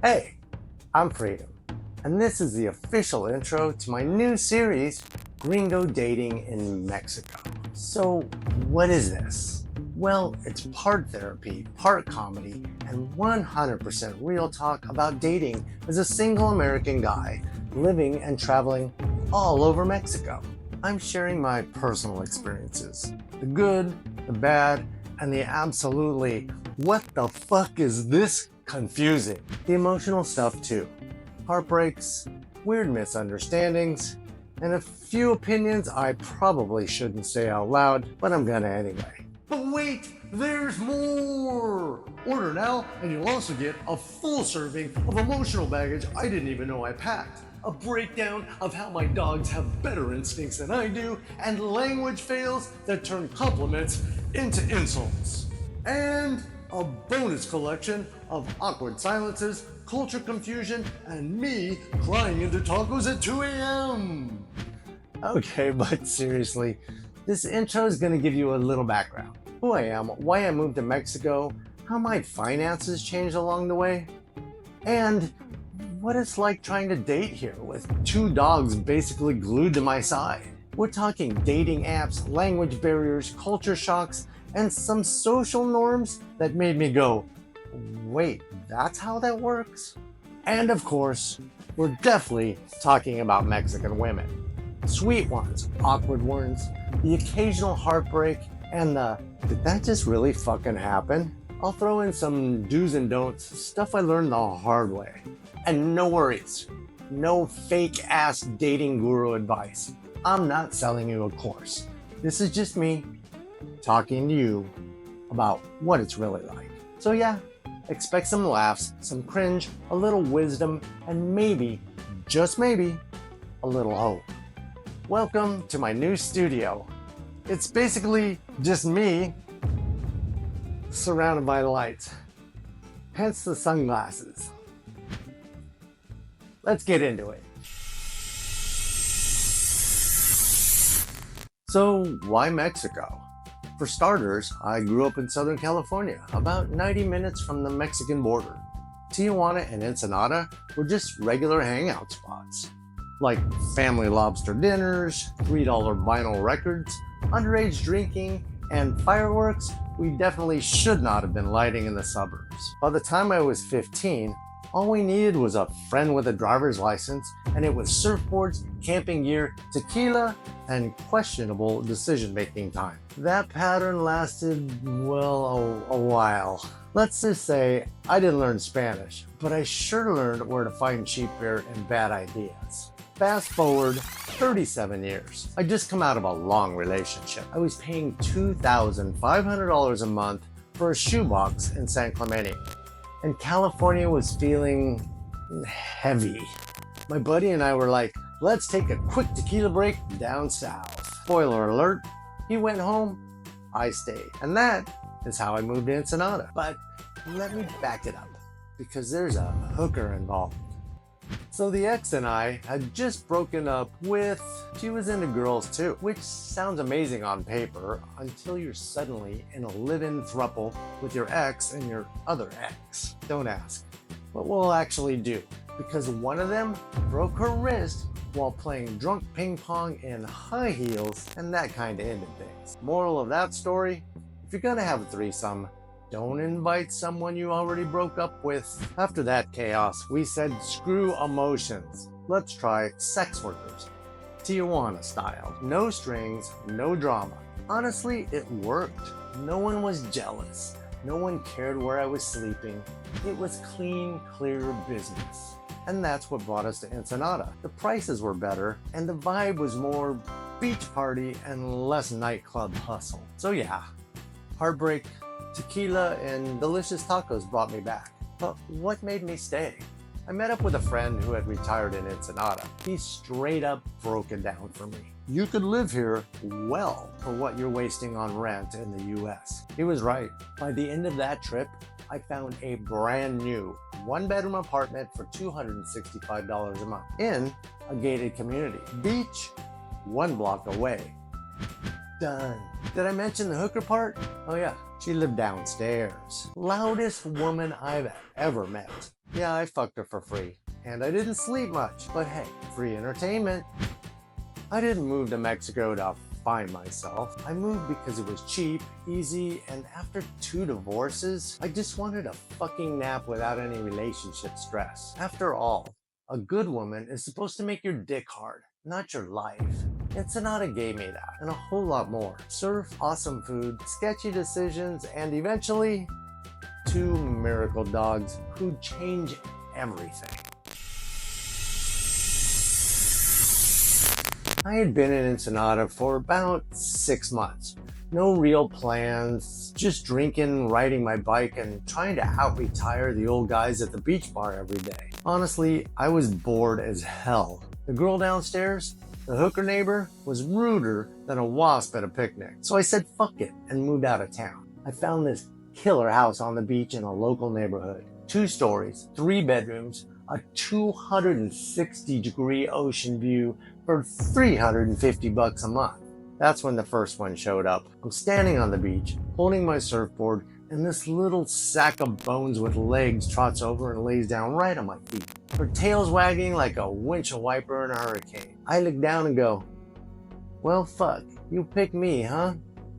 Hey, I'm Freedom, and this is the official intro to my new series, Gringo Dating in Mexico. So, what is this? Well, it's part therapy, part comedy, and 100% real talk about dating as a single American guy living and traveling all over Mexico. I'm sharing my personal experiences, the good, the bad, and the absolutely what the fuck is this confusing. The emotional stuff too. Heartbreaks, weird misunderstandings, and a few opinions I probably shouldn't say out loud, but I'm gonna anyway. But wait, there's more! Order now, and you'll also get a full serving of emotional baggage I didn't even know I packed. A breakdown of how my dogs have better instincts than I do, and language fails that turn compliments into insults. And a bonus collection of awkward silences, culture confusion, and me crying into tacos at 2 a.m. Okay, but seriously, this intro is going to give you a little background. Who I am, why I moved to Mexico, how my finances changed along the way, and what it's like trying to date here with 2 dogs basically glued to my side. We're talking dating apps, language barriers, culture shocks, and some social norms that made me go, wait, that's how that works? And of course, we're definitely talking about Mexican women. Sweet ones, awkward ones, the occasional heartbreak, and the, did that just really fucking happen? I'll throw in some do's and don'ts, stuff I learned the hard way. And no worries, no fake ass dating guru advice. I'm not selling you a course. This is just me talking to you about what it's really like. So yeah, expect some laughs, some cringe, a little wisdom, and maybe, just maybe, a little hope. Welcome to my new studio. It's basically just me surrounded by lights, hence the sunglasses. Let's get into it. So, why Mexico? For starters, I grew up in Southern California, about 90 minutes from the Mexican border. Tijuana and Ensenada were just regular hangout spots, like family lobster dinners, $3 vinyl records, underage drinking, and fireworks we definitely should not have been lighting in the suburbs. By the time I was 15, all we needed was a friend with a driver's license, and it was surfboards, camping gear, tequila, and questionable decision-making time. That pattern lasted, well, a while. Let's just say I didn't learn Spanish, but I sure learned where to find cheap beer and bad ideas. Fast forward 37 years. I just come out of a long relationship. I was paying $2,500 a month for a shoebox in San Clemente, and California was feeling heavy. My buddy and I were like, let's take a quick tequila break down south. Spoiler alert, he went home, I stayed. And that is how I moved to Ensenada. But let me back it up, because there's a hooker involved. So the ex and I had just broken up with, she was into girls too, which sounds amazing on paper until you're suddenly in a live-in throuple with your ex and your other ex. Don't ask what we'll actually do, because one of them broke her wrist while playing drunk ping pong in high heels, and that kind of ended things. Moral of that story, if you're gonna have a threesome, don't invite someone you already broke up with. After that chaos, we said screw emotions. Let's try sex workers, Tijuana style. No strings, no drama. Honestly, it worked. No one was jealous. No one cared where I was sleeping. It was clean, clear business. And that's what brought us to Ensenada. The prices were better, and the vibe was more beach party and less nightclub hustle. So yeah, heartbreak, tequila, and delicious tacos brought me back. But what made me stay? I met up with a friend who had retired in Ensenada. He straight up broke it down for me. You could live here well for what you're wasting on rent in the US. He was right. By the end of that trip, I found a brand new 1-bedroom apartment for $265 a month in a gated community. Beach, 1 block away. done. Did I mention the hooker part? Oh yeah, she lived downstairs. Loudest woman I've ever met. Yeah, I fucked her for free. And I didn't sleep much, but hey, free entertainment. I didn't move to Mexico to find myself. I moved because it was cheap, easy, and after 2 divorces, I just wanted a fucking nap without any relationship stress. After all, a good woman is supposed to make your dick hard, not your life. Ensenada gave me that, and a whole lot more. Surf, awesome food, sketchy decisions, and eventually, 2 miracle dogs who change everything. I had been in Ensenada for about 6 months. No real plans, just drinking, riding my bike, and trying to out-retire the old guys at the beach bar every day. Honestly, I was bored as hell. The girl downstairs, the hooker neighbor, was ruder than a wasp at a picnic. So I said fuck it and moved out of town. I found this killer house on the beach in a local neighborhood. 2 stories, 3 bedrooms, a 260-degree ocean view for $350 a month. That's when the first one showed up. I'm standing on the beach, holding my surfboard, and this little sack of bones with legs trots over and lays down right on my feet. Her tail's wagging like a windshield wiper in a hurricane. I look down and go, well, fuck, you picked me, huh?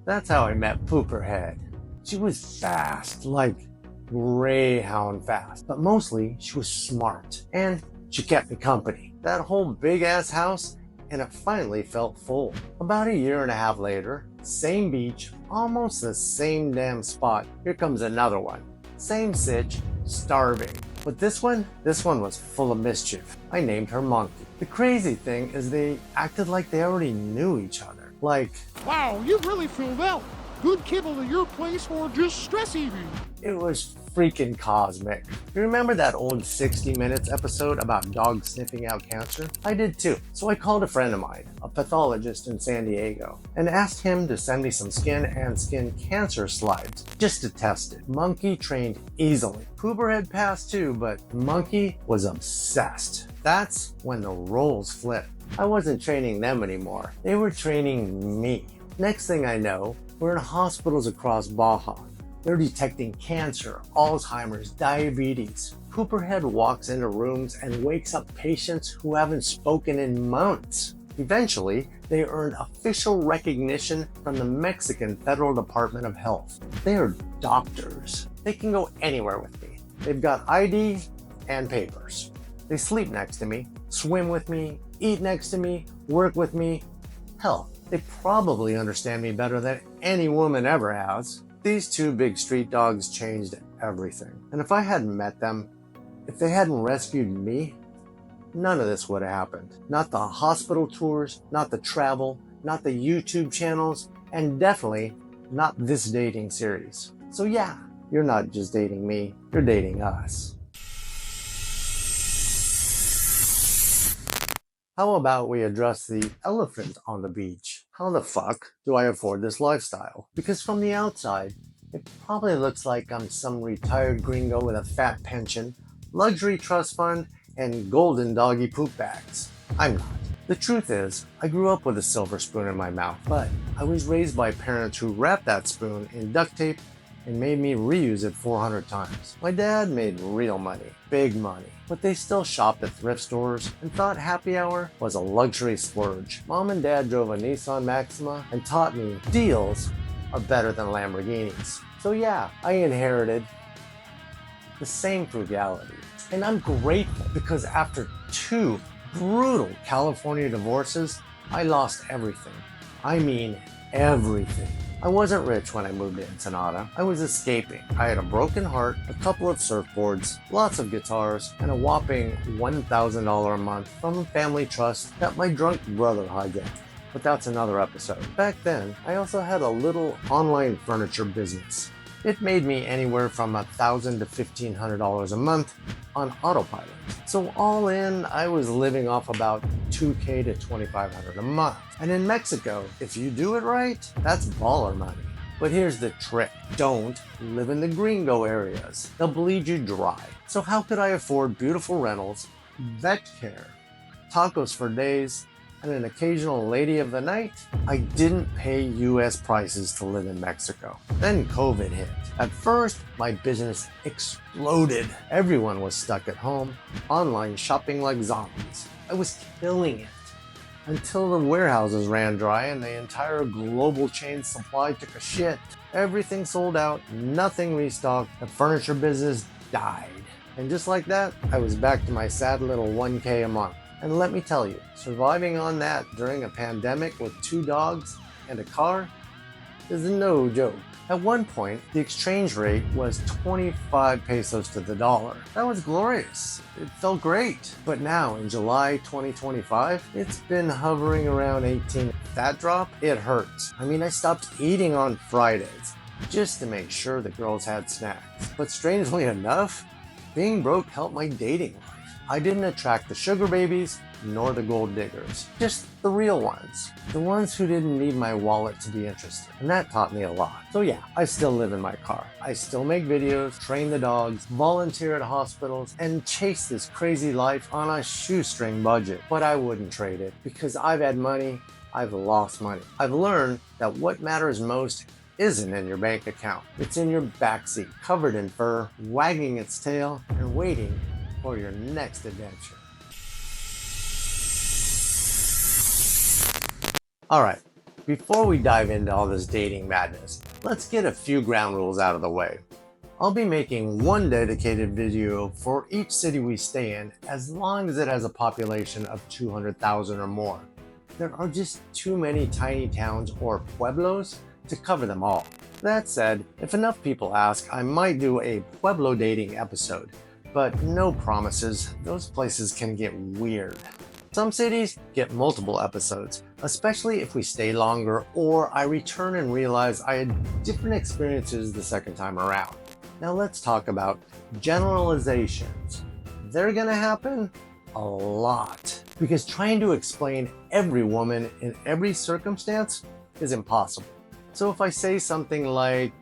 That's how I met Pooperhead. She was fast, like greyhound fast, but mostly she was smart, and she kept me company. That whole big-ass house, and it finally felt full. About 1.5 years later, same beach, almost the same damn spot. Here comes another one. Same sitch, starving. But this one was full of mischief. I named her Monkey. The crazy thing is they acted like they already knew each other. Like, wow, you really filled out. Good kibble to your place or just stress eating. It was freaking cosmic. You remember that old 60 Minutes episode about dogs sniffing out cancer? I did too. So I called a friend of mine, a pathologist in San Diego, and asked him to send me some skin and skin cancer slides just to test it. Monkey trained easily. Pooperhead passed too, but Monkey was obsessed. That's when the roles flipped. I wasn't training them anymore. They were training me. Next thing I know, we're in hospitals across Baja. They're detecting cancer, Alzheimer's, diabetes. Pooperhead walks into rooms and wakes up patients who haven't spoken in months. Eventually, they earn official recognition from the Mexican Federal Department of Health. They are doctors. They can go anywhere with me. They've got ID and papers. They sleep next to me, swim with me, eat next to me, work with me. Hell, they probably understand me better than any woman ever has. These 2 big street dogs changed everything. And if I hadn't met them, if they hadn't rescued me, none of this would have happened. Not the hospital tours, not the travel, not the YouTube channels, and definitely not this dating series. So yeah, you're not just dating me, you're dating us. How about we address the elephant on the beach? How the fuck do I afford this lifestyle? Because from the outside, it probably looks like I'm some retired gringo with a fat pension, luxury trust fund, and golden doggy poop bags. I'm not. The truth is, I grew up with a silver spoon in my mouth, but I was raised by parents who wrapped that spoon in duct tape and made me reuse it 400 times. My dad made real money, big money, but they still shopped at thrift stores and thought happy hour was a luxury splurge. Mom and Dad drove a Nissan Maxima and taught me deals are better than Lamborghinis. So yeah, I inherited the same frugality. And I'm grateful because after 2 brutal California divorces, I lost everything. I mean everything. I wasn't rich when I moved to Ensenada. I was escaping. I had a broken heart, a couple of surfboards, lots of guitars, and a whopping $1,000 a month from a family trust that my drunk brother hijacked. But that's another episode. Back then, I also had a little online furniture business. It made me anywhere from $1,000 to $1,500 a month on autopilot. So all in, I was living off about $2,000 to $2,500 a month. And in Mexico, if you do it right, that's baller money. But here's the trick. Don't live in the Gringo areas. They'll bleed you dry. So how could I afford beautiful rentals, vet care, tacos for days, and an occasional lady of the night, I didn't pay US prices to live in Mexico. Then COVID hit. At first, my business exploded. Everyone was stuck at home, online shopping like zombies. I was killing it. Until the warehouses ran dry and the entire global chain supply took a shit. Everything sold out, nothing restocked, the furniture business died. And just like that, I was back to my sad little 1K a month. And let me tell you, surviving on that during a pandemic with 2 dogs and a car is no joke. At one point, the exchange rate was 25 pesos to the dollar. That was glorious. It felt great. But now, in July 2025, it's been hovering around 18. That drop, it hurts. I mean, I stopped eating on Fridays just to make sure the girls had snacks. But strangely enough, being broke helped my dating life. I didn't attract the sugar babies nor the gold diggers, just the real ones. The ones who didn't need my wallet to be interested. And that taught me a lot. So yeah, I still live in my car. I still make videos, train the dogs, volunteer at hospitals, and chase this crazy life on a shoestring budget. But I wouldn't trade it because I've had money, I've lost money. I've learned that what matters most isn't in your bank account. It's in your backseat, covered in fur, wagging its tail, and waiting for your next adventure. Alright, before we dive into all this dating madness, let's get a few ground rules out of the way. I'll be making one dedicated video for each city we stay in as long as it has a population of 200,000 or more. There are just too many tiny towns or pueblos to cover them all. That said, if enough people ask, I might do a pueblo dating episode, but no promises, those places can get weird. Some cities get multiple episodes, especially if we stay longer or I return and realize I had different experiences the second time around. Now let's talk about generalizations. They're gonna happen a lot because trying to explain every woman in every circumstance is impossible. So if I say something like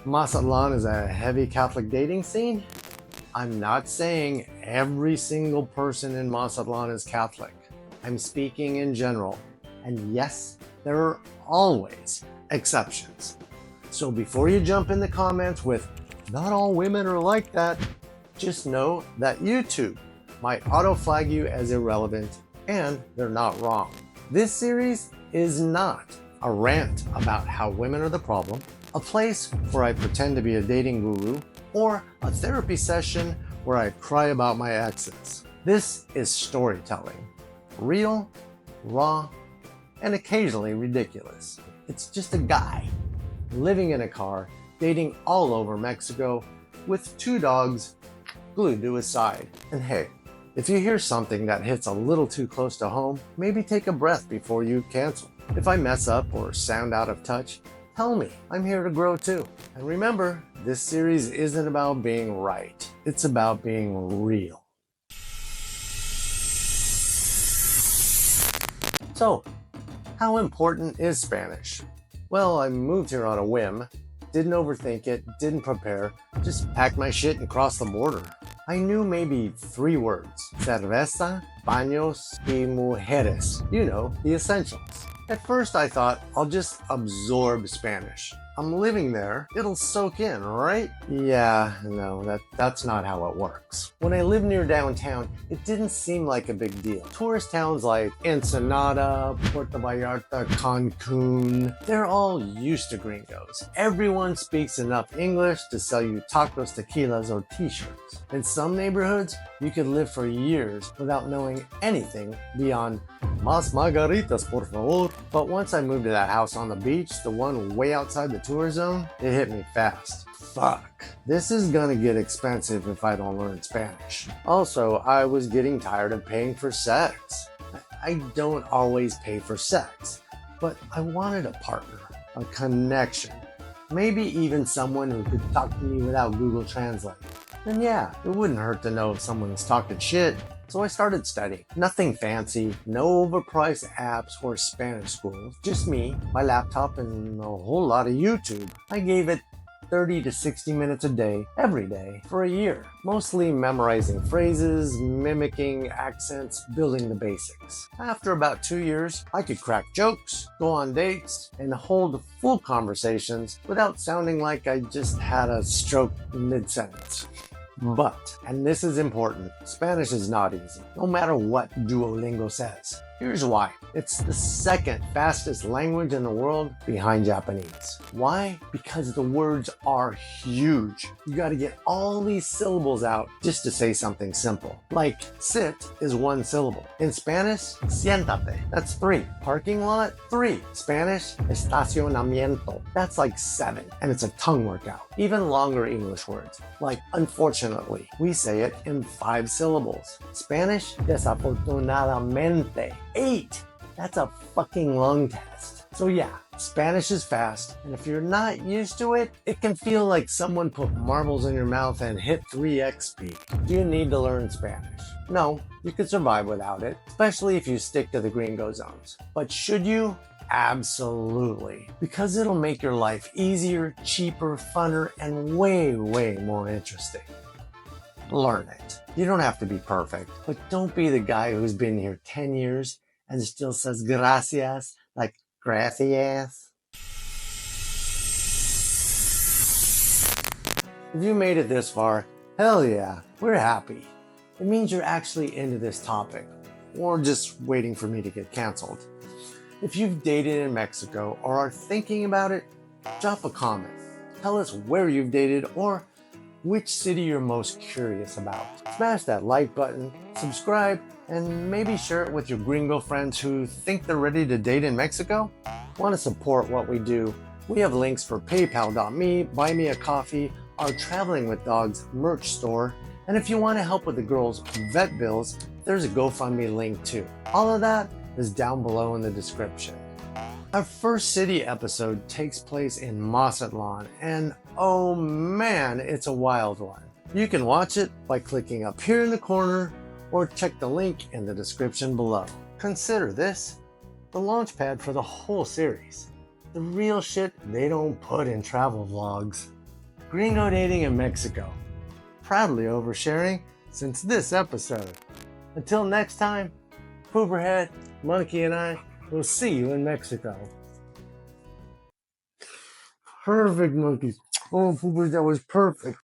Mazatlan is a heavy Catholic dating scene, I'm not saying every single person in Mazatlan is Catholic. I'm speaking in general. And yes, there are always exceptions. So before you jump in the comments with, not all women are like that, just know that YouTube might auto-flag you as irrelevant, and they're not wrong. This series is not a rant about how women are the problem, a place where I pretend to be a dating guru, or a therapy session where I cry about my exes. This is storytelling. Real, raw, and occasionally ridiculous. It's just a guy living in a car, dating all over Mexico with 2 dogs glued to his side. And hey, if you hear something that hits a little too close to home, maybe take a breath before you cancel. If I mess up or sound out of touch, tell me. I'm here to grow too. And remember, this series isn't about being right. It's about being real. So, how important is Spanish? Well, I moved here on a whim, didn't overthink it, didn't prepare, just packed my shit and crossed the border. I knew maybe 3 words: cerveza, baños, y mujeres. You know, the essentials. At first I thought I'll just absorb Spanish. I'm living there, it'll soak in, right? Yeah, no, that's not how it works. When I lived near downtown, it didn't seem like a big deal. Tourist towns like Ensenada, Puerto Vallarta, Cancun, they're all used to gringos. Everyone speaks enough English to sell you tacos, tequilas, or t-shirts. In some neighborhoods, you could live for years without knowing anything beyond "Más margaritas, por favor." But once I moved to that house on the beach, the one way outside the tour zone, it hit me fast. Fuck, this is gonna get expensive if I don't learn Spanish. Also, I was getting tired of paying for sex. I don't always pay for sex, but I wanted a partner, a connection, maybe even someone who could talk to me without Google Translate. And yeah, it wouldn't hurt to know if someone's talking shit. So I started studying. Nothing fancy, no overpriced apps or Spanish schools. Just me, my laptop, and a whole lot of YouTube. I gave it 30 to 60 minutes a day, every day, for a year, mostly memorizing phrases, mimicking accents, building the basics. After about 2 years, I could crack jokes, go on dates, and hold full conversations without sounding like I just had a stroke mid-sentence. But, and this is important, Spanish is not easy, no matter what Duolingo says. Here's why. It's the second fastest language in the world behind Japanese. Why? Because the words are huge. You gotta get all these syllables out just to say something simple. Like sit is 1 syllable. In Spanish, siéntate. That's 3. Parking lot, 3. Spanish, estacionamiento. That's like 7. And it's a tongue workout. Even longer English words, like unfortunately. We say it in 5 syllables. Spanish, desafortunadamente. 8. That's a fucking lung test. So yeah, Spanish is fast, and if you're not used to it, it can feel like someone put marbles in your mouth and hit 3x speed. Do you need to learn Spanish? No, you could survive without it, especially if you stick to the Gringo zones. But should you? Absolutely. Because it'll make your life easier, cheaper, funner, and way, way more interesting. Learn it. You don't have to be perfect, but don't be the guy who's been here 10 years and still says gracias like gracias. If you made it this far, hell yeah, we're happy. It means you're actually into this topic, or just waiting for me to get canceled. If you've dated in Mexico or are thinking about it, drop a comment. Tell us where you've dated or which city you're most curious about. Smash that like button, subscribe, and maybe share it with your Gringo friends who think they're ready to date in Mexico. Want to support what we do? We have links for PayPal.me, Buy Me a Coffee, our Traveling with Dogs merch store, and if you want to help with the girls' vet bills, there's a GoFundMe link too. All of that is down below in the description. Our first city episode takes place in Mazatlan, and oh man, it's a wild one. You can watch it by clicking up here in the corner or check the link in the description below. Consider this the launch pad for the whole series. The real shit they don't put in travel vlogs. Gringo dating in Mexico. Proudly oversharing since this episode. Until next time, Pooperhead, Monkey, and I will see you in Mexico. Perfect, Monkey. Oh, Pooper, that was perfect.